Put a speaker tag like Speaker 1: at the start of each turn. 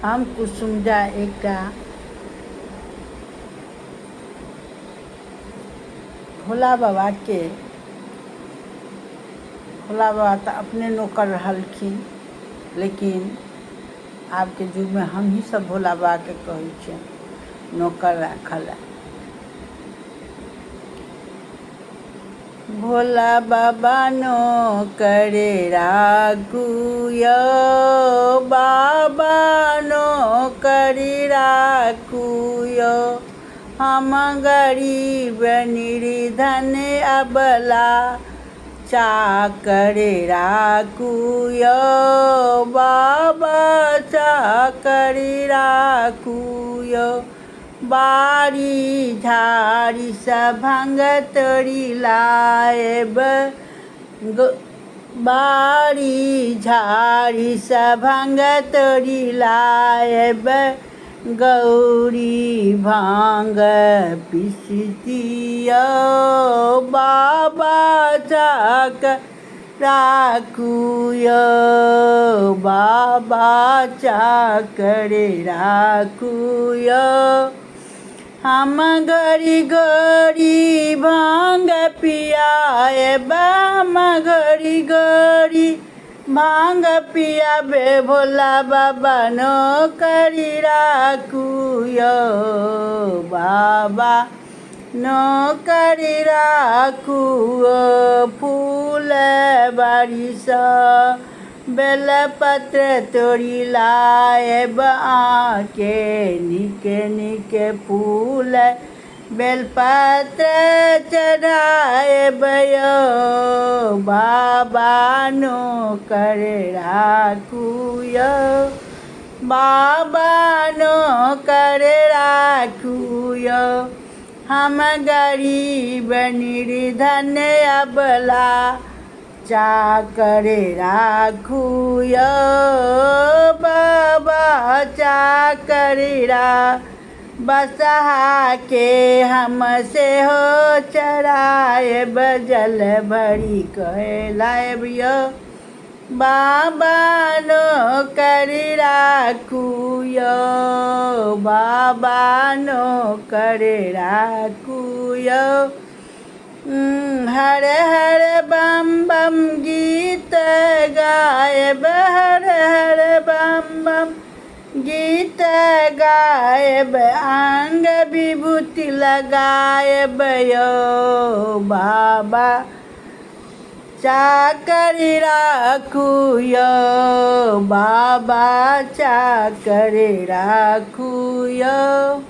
Speaker 1: हम कुसुमजा एकटा भोला बाबा तऽ अपने नौकर रहलखिन, लेकिन आब के युग में हम ही सब भोला बाबा के कहै छियनि नौकर राखल है। भोला बाबा नौकर राखू यौ, बाबा नौकर राखू यौ, हम गरीब निर्धन अबला चाकर राखू यौ, बाबा चाकर राखू यौ, बारी झाड़ी सा भंग तोड़ी लाएब, बारी झाड़ी सा भंग तोड़ी लाएब, गौरी भांग पिसतियो, बाबा चाकर राखू यौ, बाबा चाकर राखू यौ, हम घड़ी घड़ी भांग पियाएब, हम घड़ी घड़ी भांग पियाबे, भोला बाबा नौकर राखू यौ, बाबा नौकर राखू यौ, फूल बाड़ी सा बेलपत्र तोड़ी लाएब, आके निके निके फूल बेलपत्र चढ़ाएब यौ, बाबा नौकर राखू यौ, बाबा नौकर राखू यौ, हम गरीब निर्धन अबला चाकर राखू यौ, बाबा चाकर बसहा के हम से हो चराएब, जल भरी कहे लाएब यौ, बाबा नौकर राखू यौ, बाबा नौकर राखू यौ, हर हर बम बम गीत गाएब, हर हर बम बम गीत गाएब, अंग विभूति लगाएब यौ, बाबा चाकर राखू यौ, बाबा चाकर राखू यौ।